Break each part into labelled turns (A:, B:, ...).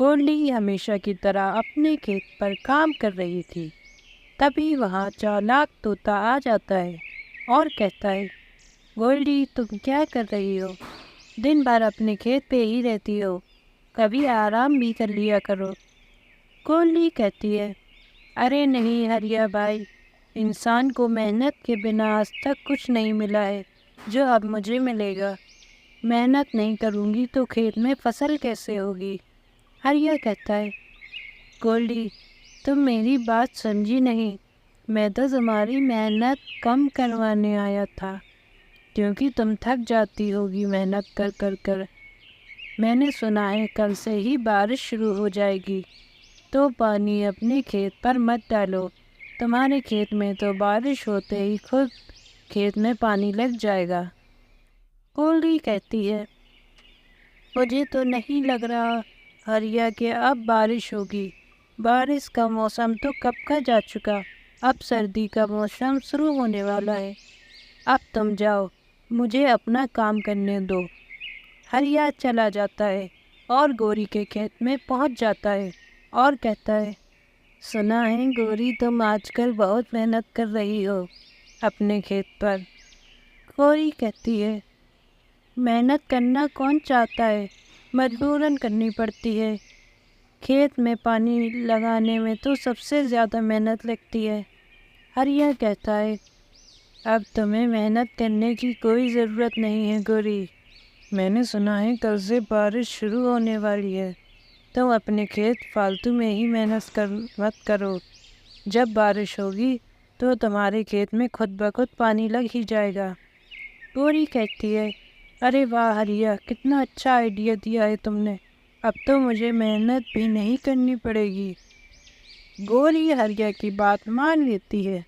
A: گولڈی ہمیشہ کی طرح اپنے کھیت پر کام کر رہی تھی۔ تبھی وہاں چالاک طوطا آ جاتا ہے اور کہتا ہے، گولڈی تم کیا کر رہی ہو؟ دن بھر اپنے کھیت پہ ہی رہتی ہو، کبھی آرام بھی کر لیا کرو۔ گولڈی کہتی ہے، ارے نہیں ہریا بھائی، انسان کو محنت کے بنا آج تک کچھ نہیں ملا ہے جو اب مجھے ملے گا۔ محنت نہیں کروں گی تو کھیت میں فصل کیسے ہوگی؟ ہریا کہتا ہے، گولڈی تم میری بات سمجھی نہیں، میں تو تمہاری محنت کم کروانے آیا تھا، کیونکہ تم تھک جاتی ہوگی محنت کر کر کر۔ میں نے سنا ہے کل سے ہی بارش شروع ہو جائے گی، تو پانی اپنے کھیت پر مت ڈالو، تمہارے کھیت میں تو بارش ہوتے ہی خود کھیت میں پانی لگ جائے گا۔ گولڈی کہتی ہے، مجھے تو نہیں لگ رہا ہریا کہ اب بارش ہوگی، بارش کا موسم تو کب کا جا چکا، اب سردی کا موسم شروع ہونے والا ہے۔ اب تم جاؤ، مجھے اپنا کام کرنے دو۔ ہریا چلا جاتا ہے اور گوری کے کھیت میں پہنچ جاتا ہے اور کہتا ہے، سنا ہے گوری تم آج کل بہت محنت کر رہی ہو اپنے کھیت پر۔ گوری کہتی ہے، محنت کرنا کون چاہتا ہے، مجبوراً کرنی پڑتی ہے، کھیت میں پانی لگانے میں تو سب سے زیادہ محنت لگتی ہے۔ ہریا کہتا ہے، اب تمہیں محنت کرنے کی کوئی ضرورت نہیں ہے گوری، میں نے سنا ہے کل سے بارش شروع ہونے والی ہے، تم اپنے کھیت فالتو میں ہی محنت مت کرو، جب بارش ہوگی تو تمہارے کھیت میں خود بخود پانی لگ ہی جائے گا۔ گوری کہتی ہے، ارے واہ ہریا، کتنا اچھا آئیڈیا دیا ہے تم نے، اب تو مجھے محنت بھی نہیں کرنی پڑے گی۔ گوری ہریا کی بات مان لیتی ہے۔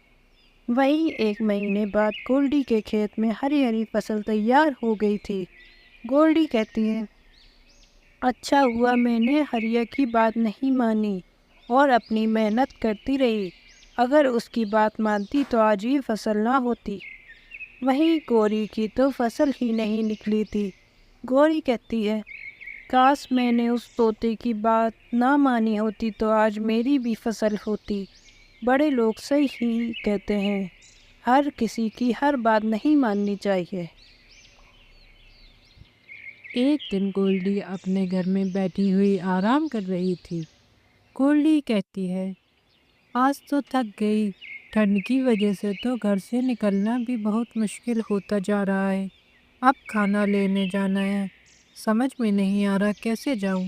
A: وہی 1 مہینے بعد گولڈی کے کھیت میں ہری ہری فصل تیار ہو گئی تھی۔ گولڈی کہتی ہے، اچھا ہوا میں نے ہریا کی بات نہیں مانی اور اپنی محنت کرتی رہی، اگر اس کی بات مانتی تو آج یہ فصل نہ ہوتی۔ وہیں گوری کی تو فصل ہی نہیں نکلی تھی۔ گوری کہتی ہے، کاش میں نے اس طوطے کی بات نہ مانی ہوتی تو آج میری بھی فصل ہوتی۔ بڑے لوگ صحیح کہتے ہیں، ہر کسی کی ہر بات نہیں ماننی چاہیے۔
B: ایک دن گولڈی اپنے گھر میں بیٹھی ہوئی آرام کر رہی تھی۔ گولڈی کہتی ہے، آج تو تھک گئی، ٹھنڈ کی وجہ سے تو گھر سے نکلنا بھی بہت مشکل ہوتا جا رہا ہے، اب کھانا لینے جانا ہے، سمجھ میں نہیں آ رہا کیسے جاؤں۔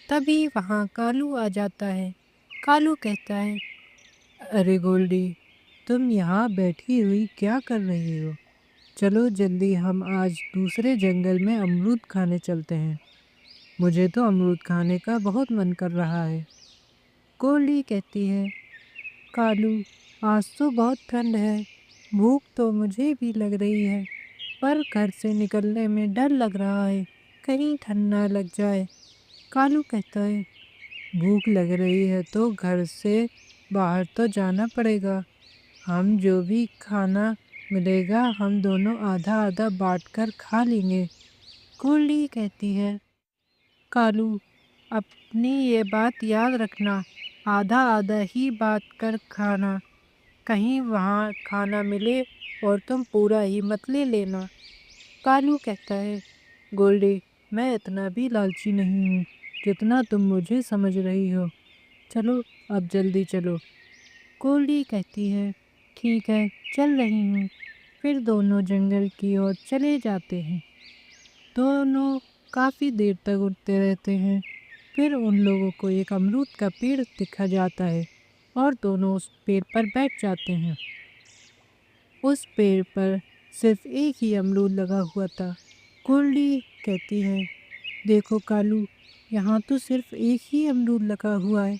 B: تبھی وہاں کالو آ جاتا ہے۔ کالو کہتا ہے، ارے گولڈی تم یہاں بیٹھی ہوئی کیا کر رہی ہو؟ چلو جلدی ہم آج دوسرے جنگل میں امرود کھانے چلتے ہیں، مجھے تو امرود کھانے کا بہت من کر رہا ہے۔ گولڈی کہتی ہے، کالو آج تو بہت ٹھنڈ ہے، بھوک تو مجھے بھی لگ رہی ہے، پر گھر سے نکلنے میں ڈر لگ رہا ہے، کہیں ٹھنڈ نہ لگ جائے۔ کالو کہتا ہے، بھوک لگ رہی ہے تو گھر سے باہر تو جانا پڑے گا، ہم جو بھی کھانا ملے گا ہم دونوں آدھا آدھا بانٹ کر کھا لیں گے۔ گولڈی کہتی ہے، کالو اپنی یہ بات یاد رکھنا، آدھا آدھا ہی بانٹ کر کھانا، کہیں وہاں کھانا ملے اور تم پورا ہی مت لے لینا۔ کالو کہتا ہے، گولڈی میں اتنا بھی لالچی نہیں ہوں جتنا تم مجھے سمجھ رہی ہو، چلو اب جلدی چلو۔ گولڈی کہتی ہے، ٹھیک ہے چل رہی ہوں۔ پھر دونوں جنگل کی اور چلے جاتے ہیں۔ دونوں کافی دیر تک اڑتے رہتے ہیں، پھر ان لوگوں کو ایک امرود کا پیڑ دکھا جاتا ہے اور دونوں اس پیڑ پر بیٹھ جاتے ہیں۔ اس پیڑ پر صرف ایک ہی امرود لگا ہوا تھا۔ گولڈی کہتی ہے، دیکھو کالو یہاں تو صرف ایک ہی امرود لگا ہوا ہے،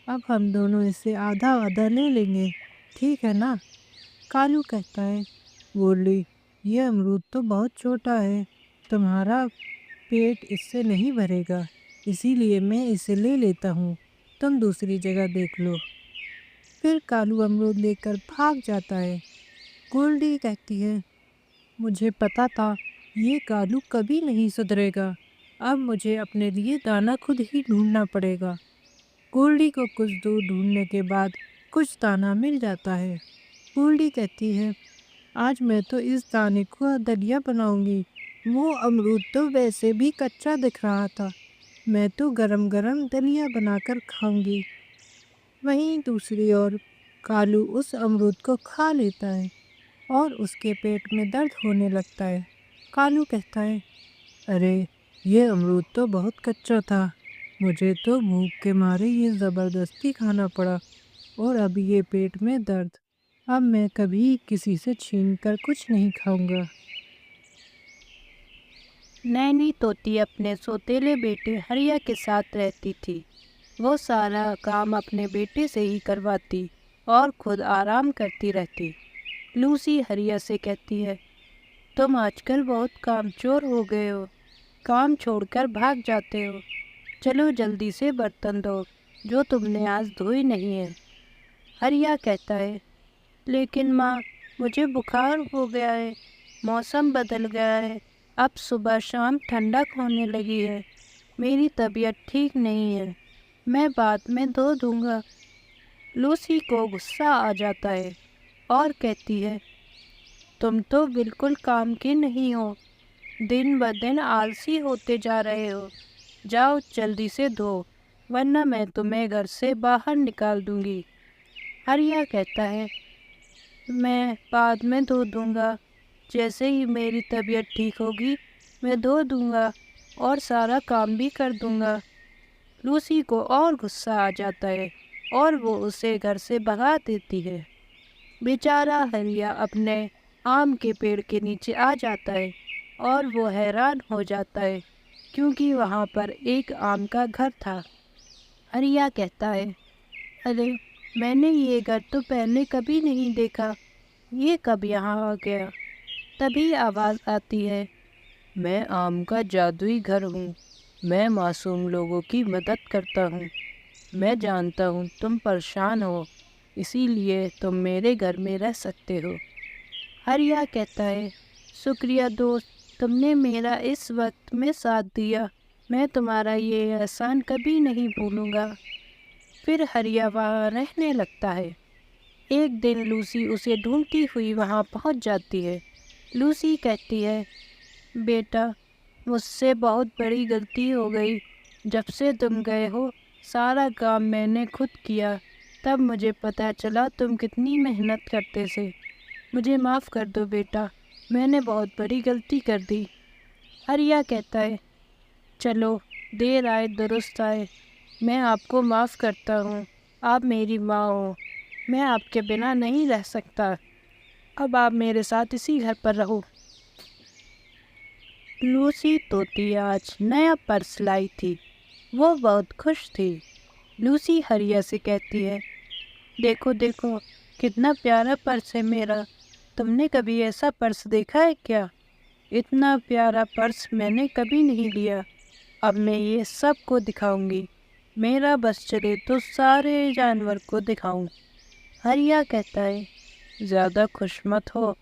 B: اب ہم دونوں اسے آدھا آدھا لے لیں گے، ٹھیک ہے نا؟ کالو کہتا ہے، گولڈی یہ امرود تو بہت چھوٹا ہے، تمہارا پیٹ اس سے نہیں بھرے گا، اسی لیے میں اسے لے لیتا ہوں، تم دوسری جگہ دیکھ لو۔ پھر کالو امرود لے کر بھاگ جاتا ہے۔ گولڈی کہتی ہے، مجھے پتا تھا یہ کالو کبھی نہیں سدھرے گا، اب مجھے اپنے لیے دانہ خود ہی ڈھونڈنا پڑے گا۔ گولڈی کو کچھ دور ڈھونڈنے کے بعد کچھ دانہ مل جاتا ہے۔ گولڈی کہتی ہے، آج میں تو اس دانے کو دلیا بناؤں گی۔ وہ امرود تو ویسے بھی کچا دکھ رہا تھا، میں تو گرم گرم دلیا بنا کر کھاؤں گی۔ وہیں دوسری اور کالو اس امرود کو کھا لیتا ہے اور اس کے پیٹ میں درد ہونے لگتا ہے۔ کالو کہتا ہے، ارے یہ امرود تو بہت کچا تھا، مجھے تو بھوک کے مارے یہ زبردستی کھانا پڑا اور اب یہ پیٹ میں درد، اب میں کبھی کسی سے چھین کر کچھ نہیں کھاؤں گا۔
A: نینی طوطی اپنے سوتیلے بیٹے ہریا کے ساتھ رہتی تھی۔ وہ سارا کام اپنے بیٹے سے ہی کرواتی اور خود آرام کرتی رہتی۔ لوسی ہریا سے کہتی ہے، تم آج کل بہت کام چور ہو گئے ہو، کام چھوڑ کر بھاگ جاتے ہو۔ چلو جلدی سے برتن دھو جو تم نے آج دھوئی نہیں ہے۔ ہریا کہتا ہے، لیکن ماں مجھے بخار ہو گیا ہے، موسم بدل گیا ہے، اب صبح شام ٹھنڈک ہونے لگی ہے، میری طبیعت ٹھیک نہیں ہے، میں بعد میں دھو دوں گا۔ لوسی کو غصہ آ جاتا ہے اور کہتی ہے، تم تو بالکل کام کی نہیں ہو، دن بدن آلسی ہوتے جا رہے ہو، جاؤ جلدی سے دھو ورنہ میں تمہیں گھر سے باہر نکال دوں گی۔ ہریا کہتا ہے، میں بعد میں دھو دوں گا، جیسے ہی میری طبیعت ٹھیک ہوگی میں دھو دوں گا اور سارا کام بھی کر دوں گا۔ لوسی کو اور غصہ آ جاتا ہے اور وہ اسے گھر سے بھگا دیتی ہے۔ بیچارہ ہریا اپنے آم کے پیڑ کے نیچے آ جاتا ہے اور وہ حیران ہو جاتا ہے کیونکہ وہاں پر ایک آم کا گھر تھا۔ ہریا کہتا ہے، ارے میں نے یہ گھر تو پہلے کبھی نہیں دیکھا، یہ کب یہاں آ گیا؟ تبھی آواز آتی ہے، میں آم کا جادوئی گھر ہوں، میں معصوم لوگوں کی مدد کرتا ہوں، میں جانتا ہوں تم پریشان ہو، اسی لیے تم میرے گھر میں رہ سکتے ہو۔ ہریا کہتا ہے، شکریہ دوست، تم نے میرا اس وقت میں ساتھ دیا، میں تمہارا یہ احسان کبھی نہیں بھولوں گا۔ پھر ہریا وہاں رہنے لگتا ہے۔ ایک دن لوسی اسے ڈھونڈتی ہوئی وہاں پہنچ جاتی ہے۔ لوسی کہتی ہے، بیٹا مجھ سے بہت بڑی غلطی ہو گئی، جب سے تم گئے ہو سارا کام میں نے خود کیا، تب مجھے پتہ چلا تم کتنی محنت کرتے تھے، مجھے معاف کر دو بیٹا، میں نے بہت بڑی غلطی کر دی۔ ہریا کہتا ہے، چلو دیر آئے درست آئے، میں آپ کو معاف کرتا ہوں، آپ میری ماں ہو، میں آپ کے بنا نہیں رہ سکتا، اب آپ میرے ساتھ اسی گھر پر رہو۔ لوسی طوطی آج نیا پرس لائی تھی، وہ بہت خوش تھی۔ لوسی ہریا سے کہتی ہے، دیکھو دیکھو کتنا پیارا پرس ہے میرا، تم نے کبھی ایسا پرس دیکھا ہے کیا؟ اتنا پیارا پرس میں نے کبھی نہیں لیا، اب میں یہ سب کو دکھاؤں گی، میرا بس چلے تو سارے جانور کو دکھاؤں۔ ہریا کہتا ہے، زیادہ خوش مت ہو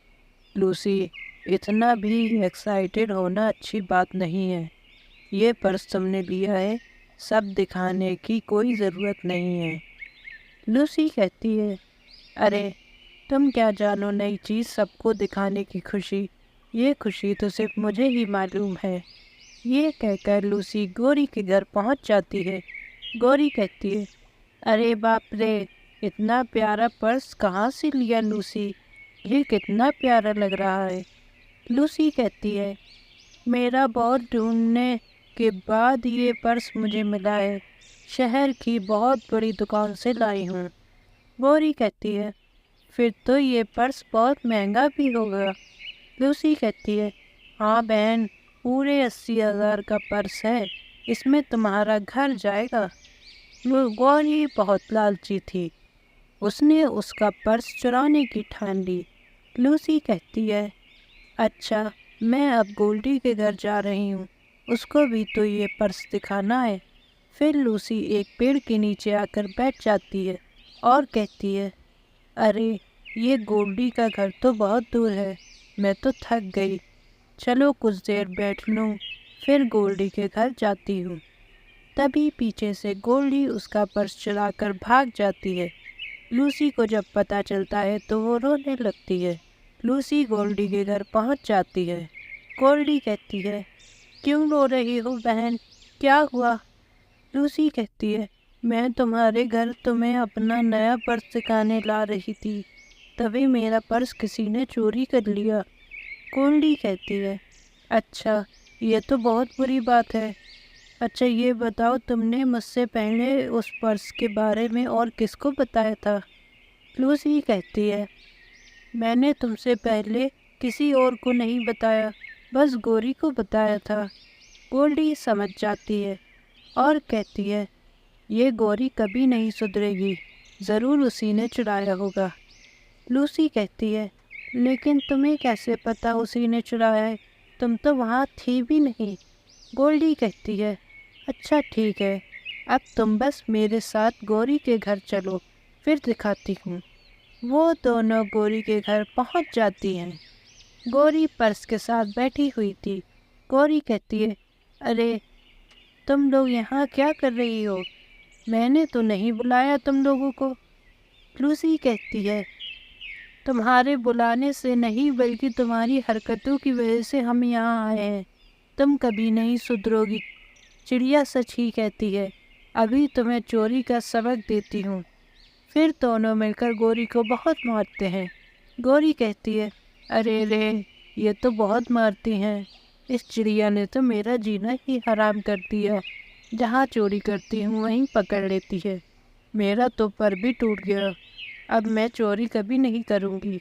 A: لوسی، اتنا بھی ایکسائٹیڈ ہونا اچھی بات نہیں ہے، یہ پرس تم نے لیا ہے، سب دکھانے کی کوئی ضرورت نہیں ہے۔ لوسی کہتی ہے، ارے تم کیا جانو نئی چیز سب کو دکھانے کی خوشی، یہ خوشی تو صرف مجھے ہی معلوم ہے۔ یہ کہہ کر لوسی گوری کے گھر پہنچ جاتی ہے۔ گوری کہتی ہے، ارے باپ رے، اتنا پیارا پرس کہاں سے لیا لوسی، یہ کتنا پیارا لگ رہا ہے۔ لوسی کہتی ہے، میرا بہت ڈھونڈنے کے بعد یہ پرس مجھے ملا ہے، شہر کی بہت بڑی دکان سے لائی ہوں۔ گوری کہتی ہے، پھر تو یہ پرس بہت مہنگا بھی ہوگا۔ لوسی کہتی ہے، ہاں بہن، پورے 80,000 کا پرس ہے، اس میں تمہارا گھر جائے گا۔ گوری بہت لالچی تھی، اس نے اس کا پرس چرانے کی ٹھان لی۔ لوسی کہتی ہے، اچھا میں اب گولڈی کے گھر جا رہی ہوں، اس کو بھی تو یہ پرس دکھانا ہے۔ پھر لوسی ایک پیڑ کے نیچے آ کر بیٹھ جاتی ہے اور کہتی ہے، ارے یہ گولڈی کا گھر تو بہت دور ہے، میں تو تھک گئی، چلو کچھ دیر بیٹھ لوں پھر گولڈی کے گھر جاتی ہوں۔ تبھی پیچھے سے گولڈی اس کا پرس چرا کر بھاگ جاتی ہے۔ لوسی کو جب پتہ چلتا ہے تو وہ رونے لگتی ہے۔ لوسی گولڈی کے گھر پہنچ جاتی ہے۔ گولڈی کہتی ہے، کیوں رو رہی ہو بہن؟ کیا ہوا؟ لوسی کہتی ہے، میں تمہارے گھر تمہیں اپنا نیا پرس دکھانے لا رہی تھی، تبھی میرا پرس کسی نے چوری کر لیا۔ گولڈی کہتی ہے، اچھا یہ تو بہت بری بات ہے۔ اچھا یہ بتاؤ، تم نے مجھ سے پہلے اس پرس کے بارے میں اور کس کو بتایا تھا؟ لوسی کہتی ہے، میں نے تم سے پہلے کسی اور کو نہیں بتایا، بس گوری کو بتایا تھا۔ گولڈی سمجھ جاتی ہے اور کہتی ہے، یہ گوری کبھی نہیں سدھرے گی، ضرور اسی نے چرایا ہوگا۔ لوسی کہتی ہے، لیکن تمہیں کیسے پتا اسی نے چرایا ہے؟ تم تو وہاں تھی بھی نہیں۔ گولڈی کہتی ہے، اچھا ٹھیک ہے، اب تم بس میرے ساتھ گوری کے گھر چلو، پھر دکھاتی ہوں۔ وہ دونوں گوری کے گھر پہنچ جاتی ہیں۔ گوری پرس کے ساتھ بیٹھی ہوئی تھی۔ گوری کہتی ہے، ارے تم لوگ یہاں کیا کر رہی ہو؟ میں نے تو نہیں بلایا تم لوگوں کو۔ لوسی کہتی ہے، تمہارے بلانے سے نہیں بلکہ تمہاری حرکتوں کی وجہ سے ہم یہاں آئے ہیں، تم کبھی نہیں سدھرو گی۔ چڑیا سچ ہی کہتی ہے، ابھی تمہیں چوری کا سبق دیتی ہوں۔ پھر دونوں مل کر گوری کو بہت مارتے ہیں۔ گوری کہتی ہے، ارے رے یہ تو بہت مارتی ہیں، اس چڑیا نے تو میرا جینا ہی حرام کر دیا، جہاں چوری کرتی ہوں وہیں پکڑ لیتی ہے، میرا تو پر بھی ٹوٹ گیا، اب میں چوری کبھی نہیں کروں گی۔